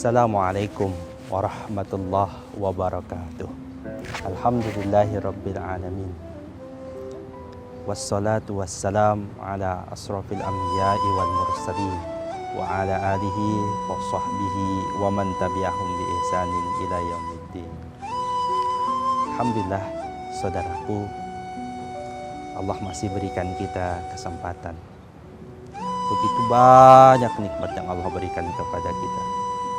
Assalamualaikum warahmatullahi wabarakatuh. Alhamdulillahi rabbil alamin. Wassalatu wassalam ala asrafil anbiya'i wal mursalin wa ala alihi wa sahbihi wa man tabi'ahum bi ihsanin ila yaumiddin. Alhamdulillah, saudaraku, Allah masih berikan kita kesempatan. Begitu banyak nikmat yang Allah berikan kepada kita.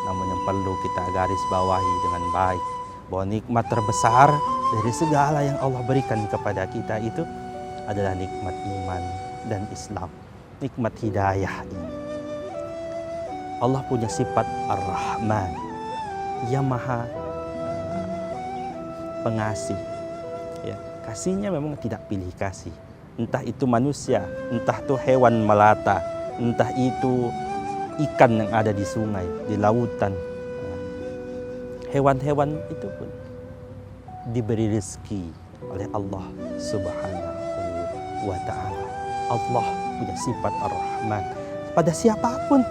Namun yang perlu kita garis bawahi dengan baik, bahwa nikmat terbesar dari segala yang Allah berikan kepada kita itu adalah nikmat iman dan Islam, nikmat hidayah ini. Allah punya sifat Ar-Rahman, yang maha pengasih. Ya, kasihnya memang tidak pilih kasih. Entah itu manusia, entah itu hewan melata, entah itu ikan yang ada di sungai, di lautan. Hewan-hewan itu pun diberi rezeki oleh Allah Subhanahu wa ta'ala. Allah punya sifat Ar-Rahman. Pada siapapun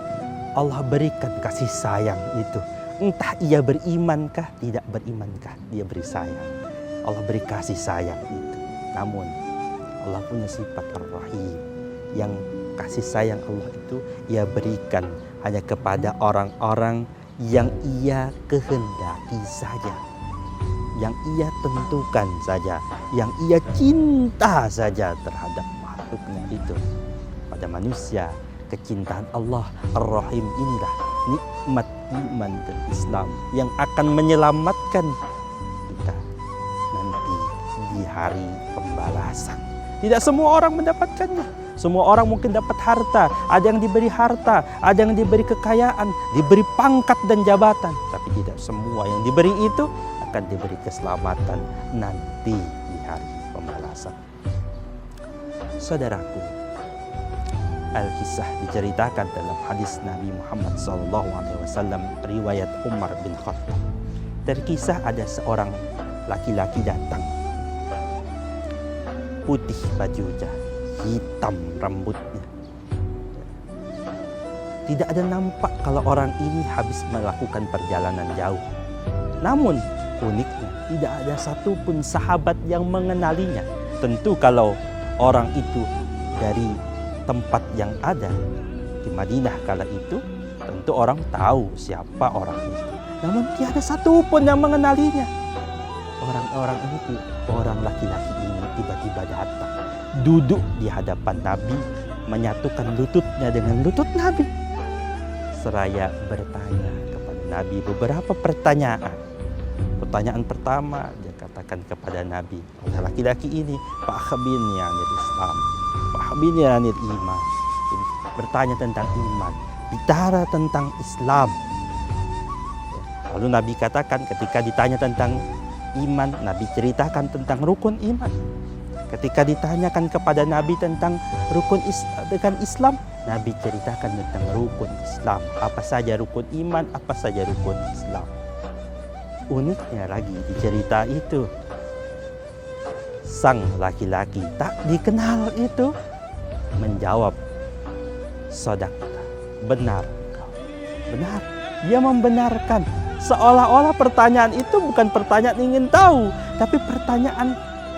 Allah berikan kasih sayang itu. Entah ia berimankah, tidak berimankah, dia beri sayang. Allah beri kasih sayang itu. Namun Allah punya sifat Ar-Rahim, yang kasih sayang Allah itu ia berikan hanya kepada orang-orang yang ia kehendaki saja, yang ia tentukan saja, yang ia cinta saja terhadap makhluknya itu. Pada manusia, kecintaan Allah Ar-Rahim inilah nikmat iman dan Islam yang akan menyelamatkan kita nanti di hari pembalasan. Tidak semua orang mendapatkannya. Semua orang mungkin dapat harta, ada yang diberi harta, ada yang diberi kekayaan, diberi pangkat dan jabatan. Tapi tidak semua yang diberi itu akan diberi keselamatan nanti di hari pembalasan. Saudaraku, Al-Kisah diceritakan dalam hadis Nabi Muhammad SAW, riwayat Umar bin Khattab. Terkisah ada seorang laki-laki datang, putih bajunya, hitam rambutnya. Tidak ada nampak kalau orang ini habis melakukan perjalanan jauh. Namun uniknya tidak ada satupun sahabat yang mengenalinya. Tentu kalau orang itu dari tempat yang ada di Madinah kala itu, tentu orang tahu siapa orang itu. Namun tidak ada satupun yang mengenalinya. Orang-orang ini, orang laki-laki ini tiba-tiba datang, duduk di hadapan Nabi, menyatukan lututnya dengan lutut Nabi, seraya bertanya kepada Nabi beberapa pertanyaan. Pertanyaan pertama, dia katakan kepada Nabi, oleh laki-laki ini, Pak Khabirni anil Islam, Pak Khabirni anil iman. Bertanya tentang iman, bicara tentang Islam. Lalu Nabi katakan, ketika ditanya tentang iman, Nabi ceritakan tentang rukun iman. Ketika ditanyakan kepada Nabi tentang rukun dengan Islam, Nabi ceritakan tentang rukun Islam. Apa saja rukun iman, apa saja rukun Islam. Uniknya lagi di cerita itu, sang laki-laki tak dikenal itu menjawab, "Shadaqta, benar kau." Benar, dia membenarkan. Seolah-olah pertanyaan itu bukan pertanyaan ingin tahu, tapi pertanyaan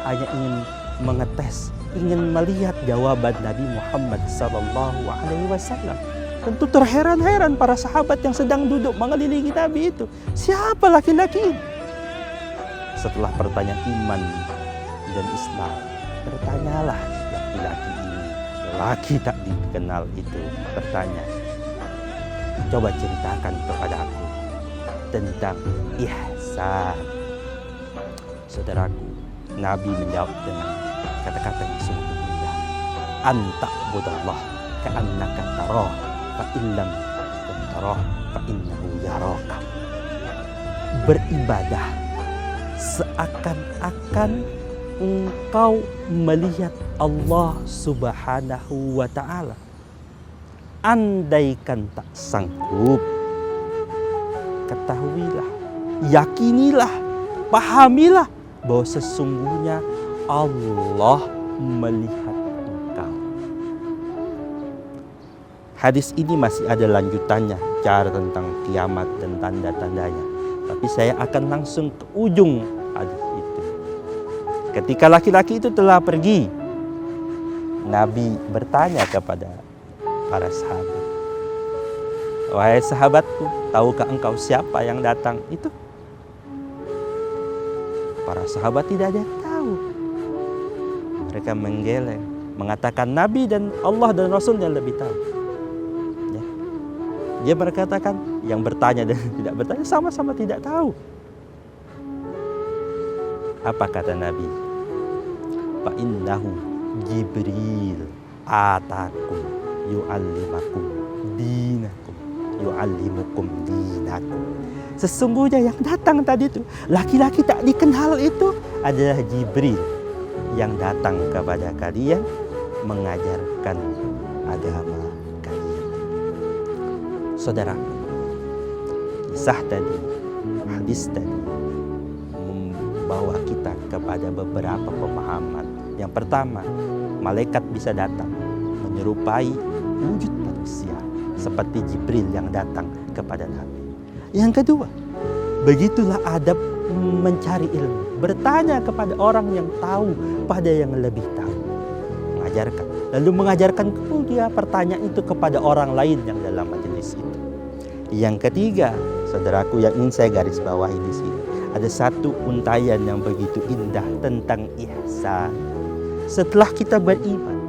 hanya ingin mengetes, ingin melihat jawaban Nabi Muhammad SAW. Tentu terheran-heran para sahabat yang sedang duduk mengelilingi Nabi itu. Siapa laki-laki ini? Setelah pertanyaan iman dan Islam, bertanyalah laki-laki ini. Laki tak dikenal itu bertanya, "Coba ceritakan kepada aku tentang ihsan." Saudaraku, Nabi menjawab dengan kata-kata yang sungguh indah. "Anta budallah ka'annaka tarah, fa illam tarah fa innahu yaraka." Beribadah seakan-akan engkau melihat Allah Subhanahu wa ta'ala. Andaikan tak sanggup, ketahuilah, yakinilah, pahamilah bahwa sesungguhnya Allah melihat engkau. Hadis ini masih ada lanjutannya bicara tentang kiamat dan tanda-tandanya. Tapi saya akan langsung ke ujung hadis itu. Ketika laki-laki itu telah pergi, Nabi bertanya kepada para sahabat, "Wahai sahabatku, tahukah engkau siapa yang datang itu?" Para sahabat tidak ada yang tahu. Mereka menggeleng, mengatakan Nabi dan Allah dan Rasulnya lebih tahu. Ya. Dia berkatakan, yang bertanya dan tidak bertanya sama-sama tidak tahu. Apa kata Nabi? Fa innahu Jibril atakum yu'allimakum dinakum yu'allimukum dinakum. Sesungguhnya yang datang tadi itu, laki-laki tak dikenal itu adalah Jibril yang datang kepada kalian mengajarkan agama kalian. Saudara, kisah tadi, hadis tadi membawa kita kepada beberapa pemahaman. Yang pertama, malaikat bisa datang menyerupai wujud manusia seperti Jibril yang datang kepada Nabi. Yang kedua, begitulah adab mencari ilmu, bertanya kepada orang yang tahu pada yang lebih tahu, mengajarkan, lalu mengajarkan kemudian pertanyaan itu kepada orang lain yang dalam majelis itu. Yang ketiga, saudaraku yang ingin saya garis bawahi di sini, ada satu untayan yang begitu indah tentang ihsan. Setelah kita beriman,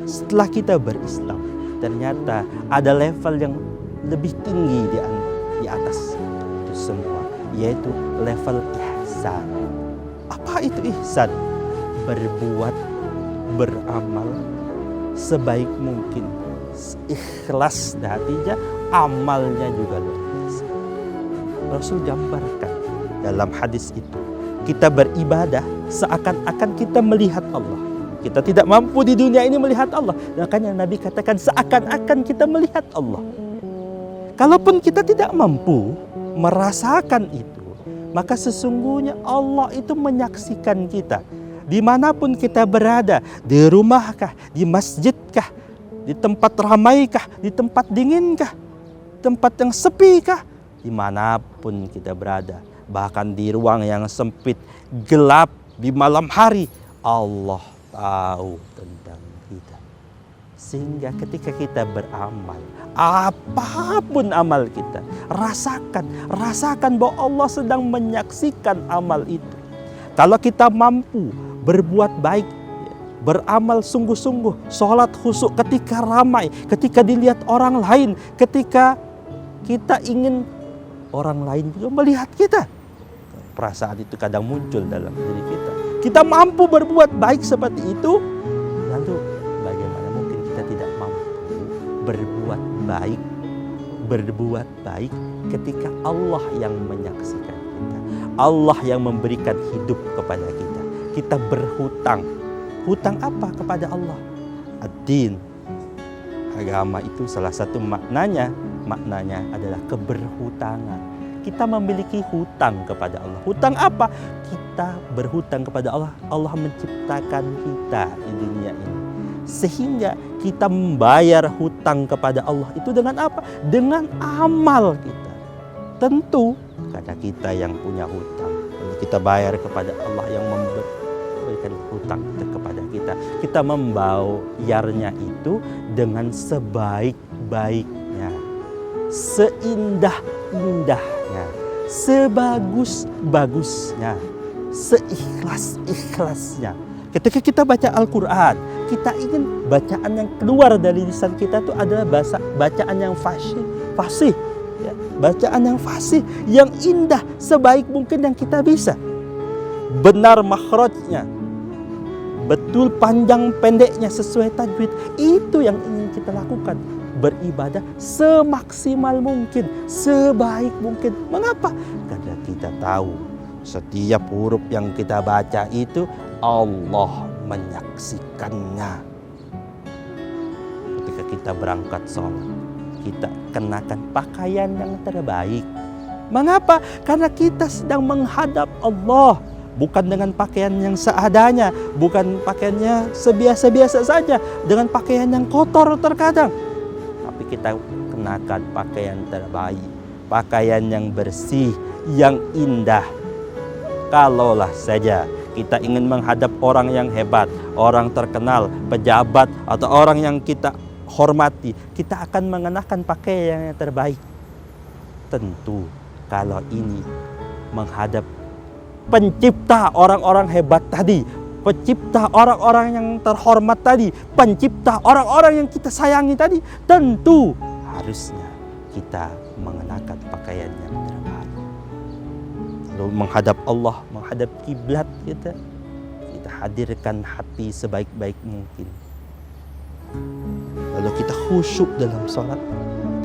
setelah kita berislam, ternyata ada level yang lebih tinggi di atas itu semua, yaitu level ihsan. Apa itu ihsan? Berbuat, beramal sebaik mungkin, ikhlas hatinya, amalnya juga luar biasa. Rasul gambarkan dalam hadis itu, kita beribadah seakan-akan kita melihat Allah. Kita tidak mampu di dunia ini melihat Allah, makanya Nabi katakan seakan-akan kita melihat Allah. Kalaupun kita tidak mampu merasakan itu, maka sesungguhnya Allah itu menyaksikan kita. Dimanapun kita berada, di rumahkah, di masjidkah, di tempat ramaikah, di tempat dinginkah, tempat yang sepikah, dimanapun kita berada, bahkan di ruang yang sempit, gelap, di malam hari, Allah tahu tentang kita. Sehingga ketika kita beramal, apapun amal kita, rasakan bahwa Allah sedang menyaksikan amal itu. Kalau kita mampu berbuat baik, beramal sungguh-sungguh, sholat khusyuk ketika ramai, ketika dilihat orang lain, ketika kita ingin orang lain juga melihat kita, perasaan itu kadang muncul dalam diri kita. Kita mampu berbuat baik seperti itu, lalu bagaimana mungkin kita tidak mampu berbuat baik ketika Allah yang menyaksikan kita, Allah yang memberikan hidup kepada kita. Kita berhutang. Hutang apa kepada Allah? Ad-din. Agama itu salah satu maknanya adalah keberhutangan. Kita memiliki hutang kepada Allah. Hutang apa? Kita berhutang kepada Allah. Allah menciptakan kita di dunia ini. Sehingga kita membayar hutang kepada Allah itu dengan apa? Dengan amal kita. Tentu karena kita yang punya hutang, kita bayar kepada Allah yang memberikan hutang itu kepada kita. Kita membayarnya itu dengan sebaik-baiknya, seindah-indahnya, sebagus-bagusnya, seikhlas-ikhlasnya. Ketika kita baca Al-Quran, kita ingin bacaan yang keluar dari lisan kita itu adalah bacaan yang fasih, ya. Bacaan yang fasih, yang indah, sebaik mungkin yang kita bisa. Benar makhrajnya, betul panjang pendeknya sesuai tajwid. Itu yang ingin kita lakukan. Beribadah semaksimal mungkin, sebaik mungkin. Mengapa? Karena kita tahu setiap huruf yang kita baca itu Allah menyaksikannya. Ketika kita berangkat sholat, kita kenakan pakaian yang terbaik. Mengapa? Karena kita sedang menghadap Allah. Bukan dengan pakaian yang seadanya, bukan pakaiannya sebiasa-biasa saja, dengan pakaian yang kotor terkadang. Tapi kita kenakan pakaian terbaik, pakaian yang bersih, yang indah. Kalaulah saja kita ingin menghadap orang yang hebat, orang terkenal, pejabat, atau orang yang kita hormati, kita akan mengenakan pakaian yang terbaik. Tentu kalau ini menghadap pencipta orang-orang hebat tadi, pencipta orang-orang yang terhormat tadi, pencipta orang-orang yang kita sayangi tadi, tentu harusnya kita mengenakan pakaian yang terbaik. Lalu menghadap Allah, menghadap kiblat kita hadirkan hati sebaik-baik mungkin. Lalu kita khusyuk dalam sholat.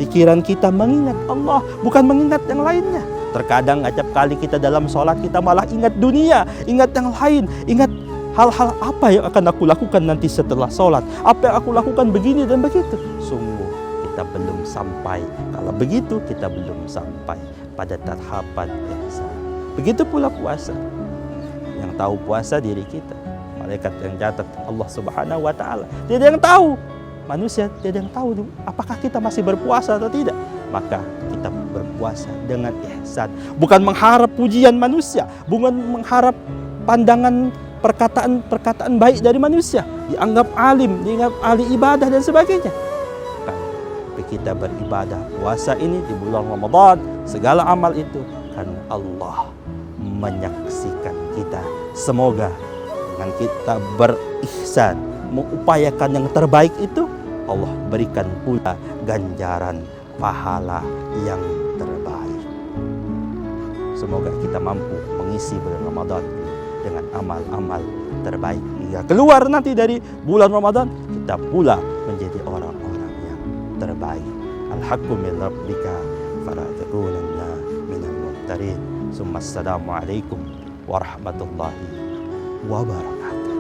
Pikiran kita mengingat Allah, bukan mengingat yang lainnya. Terkadang acap kali kita dalam sholat, kita malah ingat dunia, ingat yang lain, ingat hal-hal apa yang akan aku lakukan nanti setelah sholat, apa yang aku lakukan begini dan begitu. Sungguh kita belum sampai. Kalau begitu kita belum sampai pada tahapan yang sama. Begitu pula puasa. Yang tahu puasa diri kita, malaikat yang catat Allah Subhanahu wa taala. Tidak ada yang tahu. Manusia tidak ada yang tahu apakah kita masih berpuasa atau tidak. Maka kita berpuasa dengan ihsan, bukan mengharap pujian manusia, bukan mengharap pandangan perkataan baik dari manusia, dianggap alim, dianggap ahli ibadah dan sebagainya. Tapi kita beribadah puasa ini di bulan Ramadan, segala amal itu karena Allah menyaksikan kita. Semoga dengan kita berihsan, mengupayakan yang terbaik itu, Allah berikan pula ganjaran pahala yang terbaik. Semoga kita mampu mengisi bulan Ramadan ini dengan amal-amal terbaik. Hingga keluar nanti dari bulan Ramadan, kita pula menjadi orang-orang yang terbaik. Al-haqqu min rabbika fala takunanna minal mumtarin. Assalamualaikum warahmatullahi wabarakatuh.